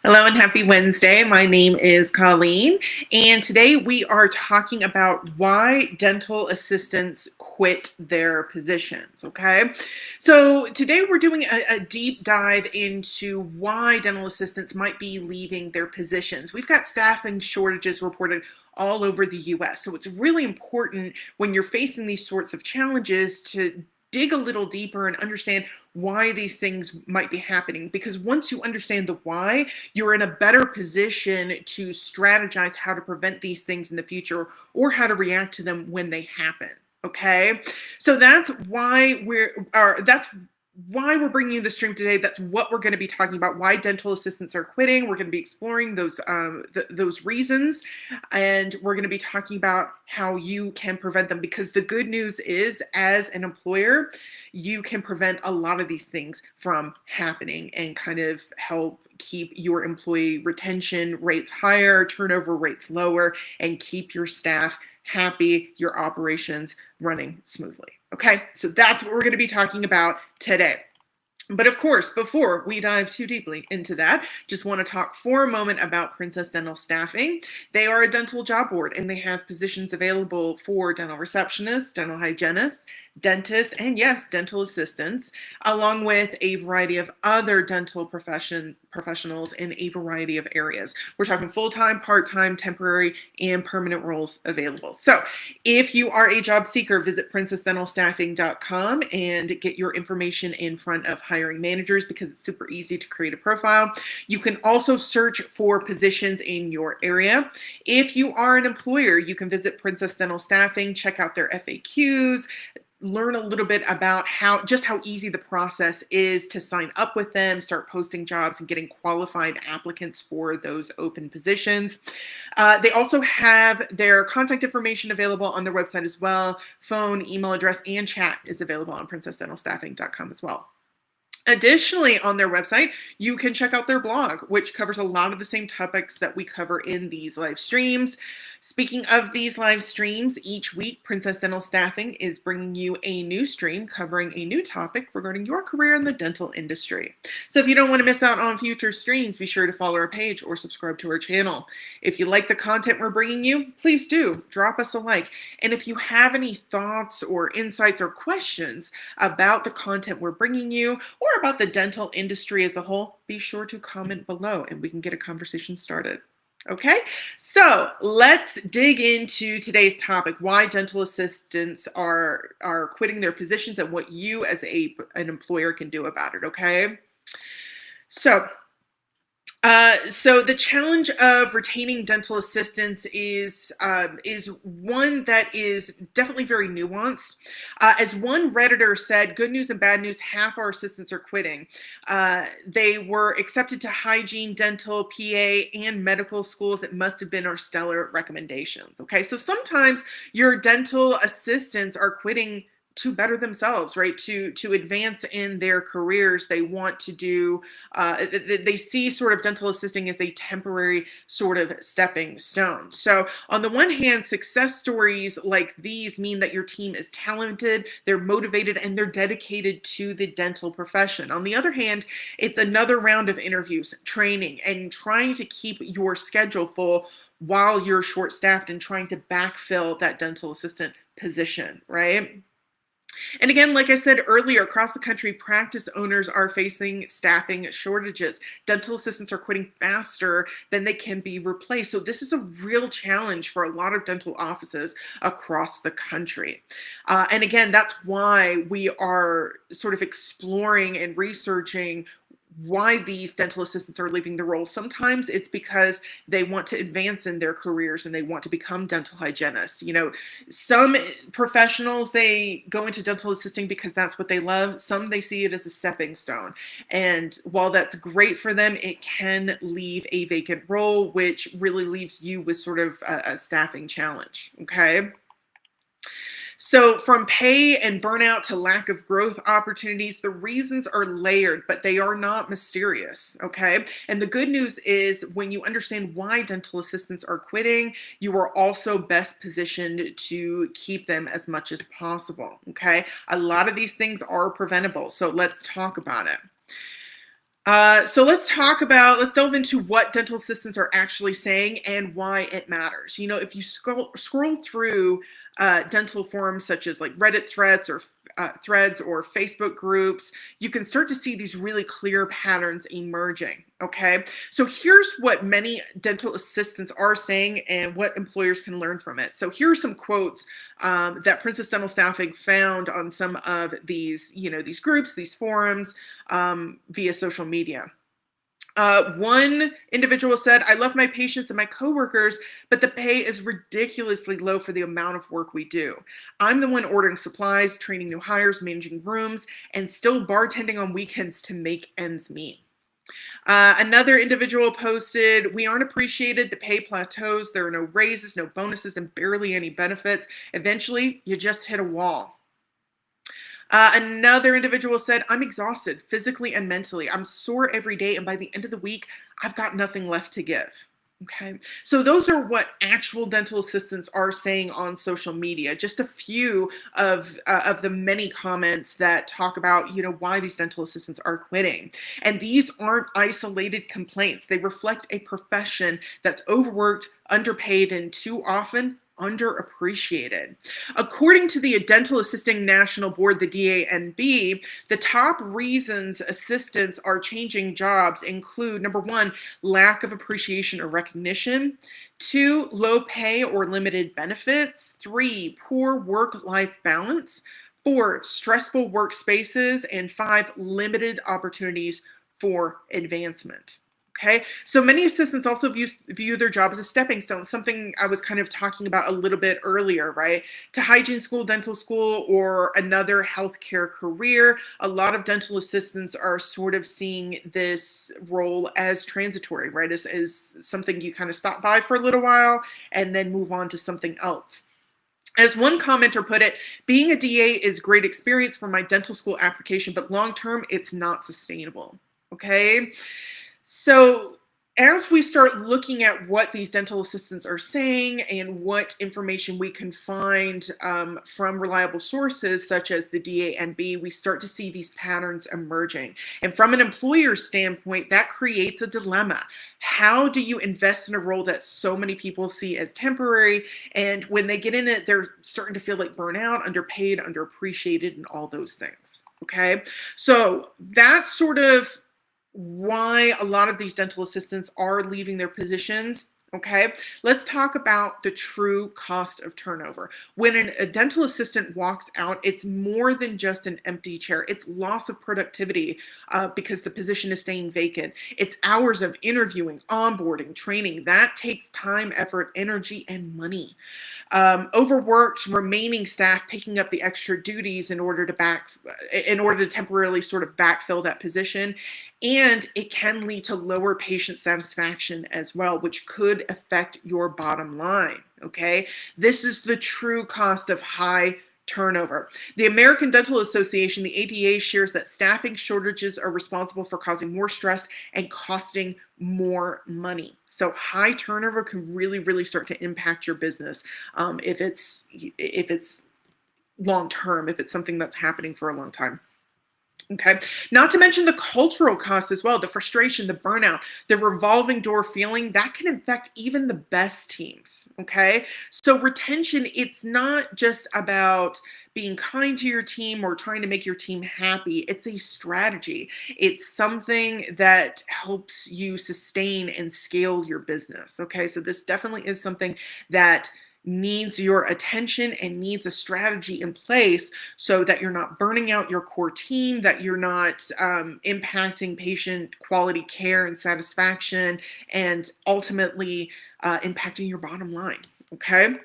Hello and happy Wednesday. My name is Colleen, and today we are talking about why dental assistants quit their positions. Okay, so today we're doing a deep dive into why dental assistants might be leaving their positions. We've got staffing shortages reported all over the US, so it's really important when you're facing these sorts of challenges to dig a little deeper and understand why these things might be happening, because once you understand the why, you're in a better position to strategize how to prevent these things in the future or how to react to them when they happen. Okay, so that's why we're bringing you the stream today. That's what we're going to be talking about. Why dental assistants are quitting. We're going to be exploring those reasons, and we're going to be talking about how you can prevent them. Because the good news is, as an employer, you can prevent a lot of these things from happening and kind of help keep your employee retention rates higher, turnover rates lower, and keep your staff happy, your operations running smoothly. Okay, so that's what we're going to be talking about today. But of course, before we dive too deeply into that, just want to talk for a moment about Princess Dental Staffing. They are a dental job board and they have positions available for dental receptionists, dental hygienists, dentists, and yes, dental assistants, along with a variety of other dental professionals in a variety of areas. We're talking full-time, part-time, temporary, and permanent roles available. So if you are a job seeker, visit princessdentalstaffing.com and get your information in front of hiring managers, because it's super easy to create a profile. You can also search for positions in your area. If you are an employer, you can visit Princess Dental Staffing, check out their FAQs, learn a little bit about how easy the process is to sign up with them, start posting jobs and getting qualified applicants for those open positions. They also have their contact information available on their website as well. Phone, email address, and chat is available on princessdentalstaffing.com as well. Additionally, on their website, you can check out their blog, which covers a lot of the same topics that we cover in these live streams. Speaking of these live streams, each week, Princess Dental Staffing is bringing you a new stream covering a new topic regarding your career in the dental industry. So if you don't want to miss out on future streams, be sure to follow our page or subscribe to our channel. If you like the content we're bringing you, please do drop us a like. And if you have any thoughts or insights or questions about the content we're bringing you, or about the dental industry as a whole, be sure to comment below and we can get a conversation started. Okay, so let's dig into today's topic: why dental assistants are quitting their positions and what you as an employer can do about it. Okay, so the challenge of retaining dental assistants is one that is definitely very nuanced. As one Redditor said, good news and bad news, half our assistants are quitting. They were accepted to hygiene, dental, PA, and medical schools. It must have been our stellar recommendations. Okay, so sometimes your dental assistants are quitting to better themselves, right? To advance in their careers. They want to do, they see sort of dental assisting as a temporary sort of stepping stone. So on the one hand, success stories like these mean that your team is talented, they're motivated, and they're dedicated to the dental profession. On the other hand, it's another round of interviews, training, and trying to keep your schedule full while you're short-staffed and trying to backfill that dental assistant position, right? And again, like I said earlier, across the country, practice owners are facing staffing shortages. Dental assistants are quitting faster than they can be replaced. So this is a real challenge for a lot of dental offices across the country. And again, that's why we are sort of exploring and researching why these dental assistants are leaving the role. Sometimes it's because they want to advance in their careers and they want to become dental hygienists. You know, some professionals, they go into dental assisting because that's what they love. Some, they see it as a stepping stone. And while that's great for them, it can leave a vacant role, which really leaves you with sort of a staffing challenge. Okay. So from pay and burnout to lack of growth opportunities, the reasons are layered, but they are not mysterious, okay? And the good news is when you understand why dental assistants are quitting, you are also best positioned to keep them as much as possible, okay? A lot of these things are preventable, so let's talk about it. Let's delve into what dental assistants are actually saying and why it matters. You know, if you scroll through dental forums such as like Reddit threads or Facebook groups, you can start to see these really clear patterns emerging. Okay, so here's what many dental assistants are saying and what employers can learn from it. So here are some quotes that Princess Dental Staffing found on some of these, these groups, these forums, via social media. One individual said, I love my patients and my coworkers, but the pay is ridiculously low for the amount of work we do. I'm the one ordering supplies, training new hires, managing rooms, and still bartending on weekends to make ends meet. Another individual posted, we aren't appreciated, the pay plateaus, there are no raises, no bonuses, and barely any benefits. Eventually, you just hit a wall. Another individual said, I'm exhausted physically and mentally. I'm sore every day, and by the end of the week, I've got nothing left to give. Okay, so those are what actual dental assistants are saying on social media. Just a few of the many comments that talk about, why these dental assistants are quitting. And these aren't isolated complaints. They reflect a profession that's overworked, underpaid, and too often underappreciated. According to the Dental Assisting National Board, the DANB, the top reasons assistants are changing jobs include, number one, lack of appreciation or recognition, two, low pay or limited benefits, three, poor work-life balance, four, stressful workspaces, and five, limited opportunities for advancement. Okay, so many assistants also view their job as a stepping stone, something I was kind of talking about a little bit earlier, right? To hygiene school, dental school, or another healthcare career. A lot of dental assistants are sort of seeing this role as transitory, right? As something you kind of stop by for a little while and then move on to something else. As one commenter put it, being a DA is great experience for my dental school application, but long term, it's not sustainable. Okay. So as we start looking at what these dental assistants are saying and what information we can find from reliable sources such as the DANB, we start to see these patterns emerging. And from an employer standpoint, that creates a dilemma. How do you invest in a role that so many people see as temporary? And when they get in it, they're starting to feel like burnout, underpaid, underappreciated, and all those things. Okay, so that's sort of why a lot of these dental assistants are leaving their positions. Okay, let's talk about the true cost of turnover. When a dental assistant walks out, it's more than just an empty chair. It's loss of productivity because the position is staying vacant. It's hours of interviewing, onboarding, training. That takes time, effort, energy, and money. Overworked remaining staff picking up the extra duties in order to temporarily sort of backfill that position. And it can lead to lower patient satisfaction as well, which could affect your bottom line. Okay, this is the true cost of high turnover. The American Dental Association, the ADA, shares that staffing shortages are responsible for causing more stress and costing more money. So high turnover can really, really start to impact your business if it's long term, if it's something that's happening for a long time. Okay, not to mention the cultural costs as well, the frustration, the burnout, the revolving door feeling that can affect even the best teams. Okay, so retention, it's not just about being kind to your team or trying to make your team happy. It's a strategy. It's something that helps you sustain and scale your business. Okay, so this definitely is something that needs your attention and needs a strategy in place so that you're not burning out your core team, that you're not impacting patient quality care and satisfaction, and ultimately impacting your bottom line. Okay.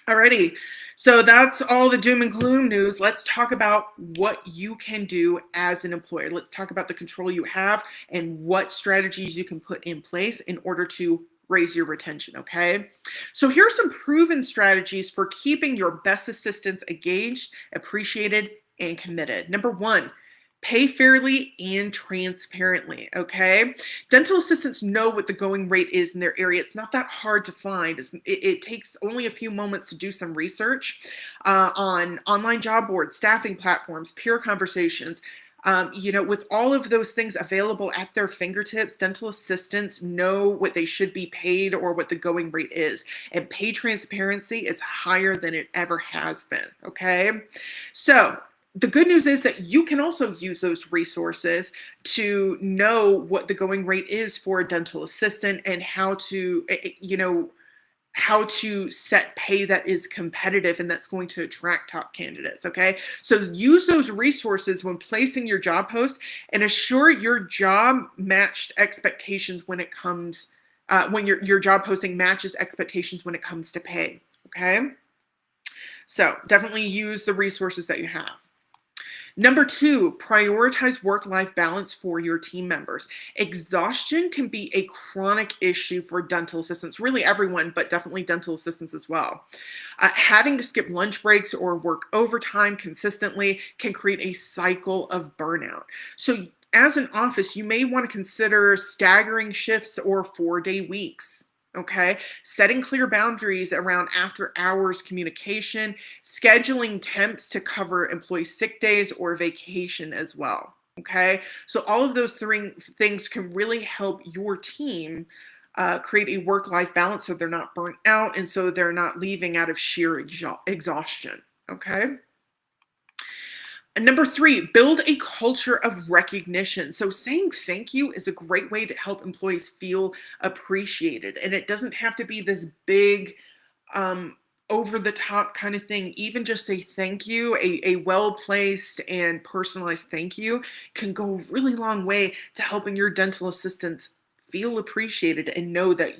Alrighty, so that's all the doom and gloom news. Let's talk about what you can do as an employer. Let's talk about the control you have and what strategies you can put in place in order to raise your retention, okay? So here are some proven strategies for keeping your best assistants engaged, appreciated, and committed. Number one, pay fairly and transparently, okay? Dental assistants know what the going rate is in their area. It's not that hard to find. It takes only a few moments to do some research on online job boards, staffing platforms, peer conversations. With all of those things available at their fingertips, dental assistants know what they should be paid or what the going rate is. And pay transparency is higher than it ever has been. Okay. So, the good news is that you can also use those resources to know what the going rate is for a dental assistant and how to set pay that is competitive and that's going to attract top candidates. Okay. So use those resources when placing your job post and assure your job matched expectations when it comes, when your job posting matches expectations when it comes to pay. Okay. So definitely use the resources that you have. Number 2, prioritize work-life balance for your team members. Exhaustion can be a chronic issue for dental assistants, really everyone, but definitely dental assistants as well. Having to skip lunch breaks or work overtime consistently can create a cycle of burnout. So as an office, you may want to consider staggering shifts or 4-day weeks. Okay, setting clear boundaries around after hours communication, scheduling temps to cover employee sick days or vacation as well. Okay, so all of those three things can really help your team create a work-life balance so they're not burnt out and so they're not leaving out of sheer exhaustion. Okay. And number 3, build a culture of recognition. So saying thank you is a great way to help employees feel appreciated. And it doesn't have to be this big, over the top kind of thing. Even just say thank you, a well-placed and personalized thank you can go a really long way to helping your dental assistants feel appreciated and know that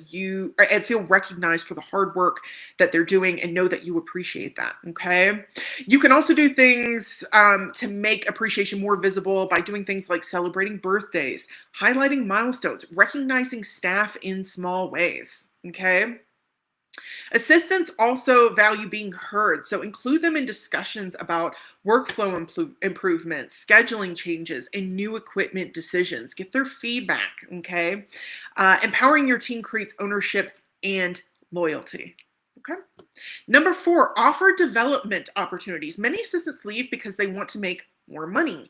and feel recognized for the hard work that they're doing and know that you appreciate that. Okay. You can also do things to make appreciation more visible by doing things like celebrating birthdays, highlighting milestones, recognizing staff in small ways. Okay. Assistants also value being heard, so include them in discussions about workflow improvements, scheduling changes, and new equipment decisions. Get their feedback, okay? Empowering your team creates ownership and loyalty. Okay. Number 4, offer development opportunities. Many assistants leave because they want to make more money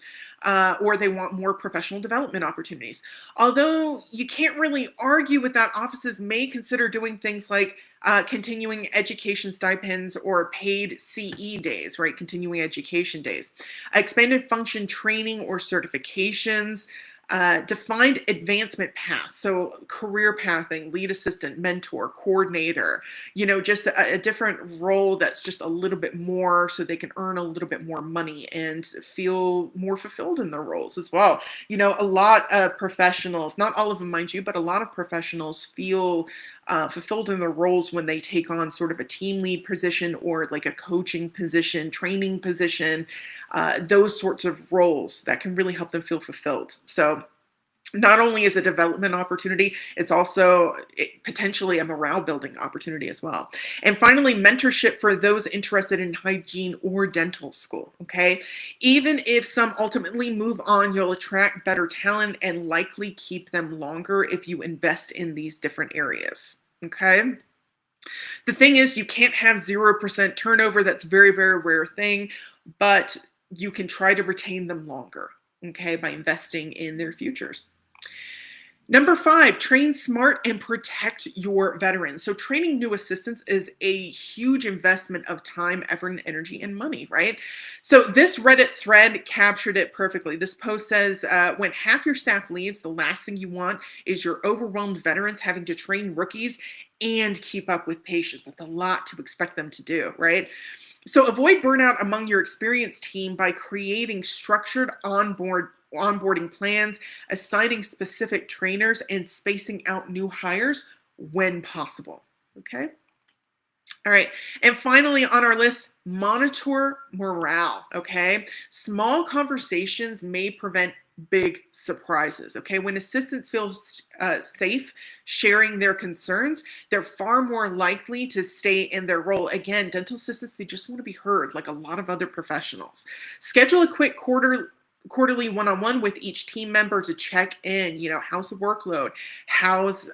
or they want more professional development opportunities. Although you can't really argue with that, offices may consider doing things like continuing education stipends or paid CE days, right? Continuing education days, expanded function training or certifications, defined advancement paths, so career pathing, lead assistant, mentor, coordinator, just a different role that's just a little bit more so they can earn a little bit more money and feel more fulfilled in their roles as well. A lot of professionals, not all of them, mind you, but a lot of professionals feel fulfilled in their roles when they take on sort of a team lead position or like a coaching position, training position, those sorts of roles that can really help them feel fulfilled. So not only is it a development opportunity, it's also potentially a morale building opportunity as well. And finally, mentorship for those interested in hygiene or dental school. Okay. Even if some ultimately move on, you'll attract better talent and likely keep them longer if you invest in these different areas. Okay. The thing is, you can't have 0% turnover. That's a very, very rare thing, but you can try to retain them longer, okay, by investing in their futures. Number 5, train smart and protect your veterans. So training new assistants is a huge investment of time, effort, and energy and money, right? So this Reddit thread captured it perfectly. This post says, when half your staff leaves, the last thing you want is your overwhelmed veterans having to train rookies and keep up with patients. That's a lot to expect them to do, right? So avoid burnout among your experienced team by creating structured onboarding plans, assigning specific trainers, and spacing out new hires when possible. Okay. All right. And finally on our list, monitor morale. Okay. Small conversations may prevent big surprises. Okay. When assistants feel safe sharing their concerns, they're far more likely to stay in their role. Again, dental assistants, they just want to be heard like a lot of other professionals. Schedule a quick quarterly one-on-one with each team member to check in, how's the workload, how's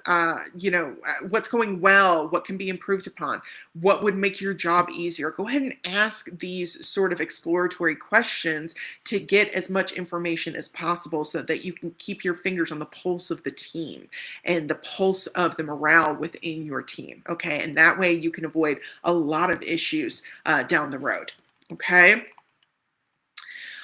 what's going well, what can be improved upon, what would make your job easier. Go ahead and ask these sort of exploratory questions to get as much information as possible so that you can keep your fingers on the pulse of the team and the pulse of the morale within your team. Okay, and that way you can avoid a lot of issues down the road. Okay.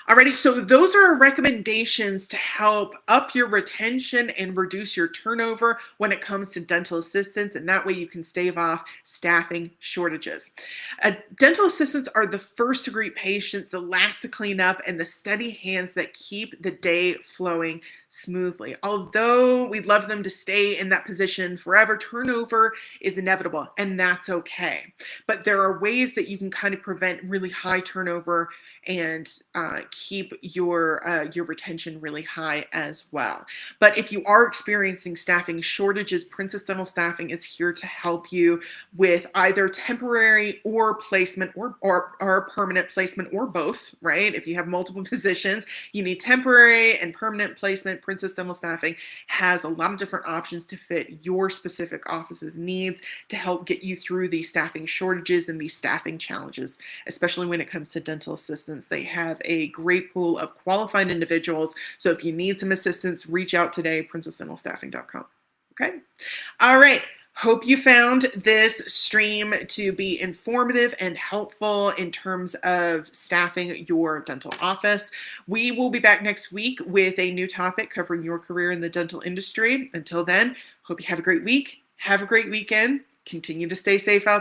Alrighty, so those are recommendations to help up your retention and reduce your turnover when it comes to dental assistants, and that way you can stave off staffing shortages. Dental assistants are the first to greet patients, the last to clean up, and the steady hands that keep the day flowing smoothly. Although we'd love them to stay in that position forever, turnover is inevitable, and that's okay. But there are ways that you can kind of prevent really high turnover and keep your retention really high as well. But if you are experiencing staffing shortages, Princess Dental Staffing is here to help you with either temporary or placement or permanent placement or both, right? If you have multiple positions, you need temporary and permanent placement. Princess Dental Staffing has a lot of different options to fit your specific office's needs to help get you through these staffing shortages and these staffing challenges, especially when it comes to dental assistants. They have a great pool of qualified individuals. So if you need some assistance, reach out today, princessdentalstaffing.com. Okay. All right. Hope you found this stream to be informative and helpful in terms of staffing your dental office. We will be back next week with a new topic covering your career in the dental industry. Until then, hope you have a great week. Have a great weekend. Continue to stay safe out there.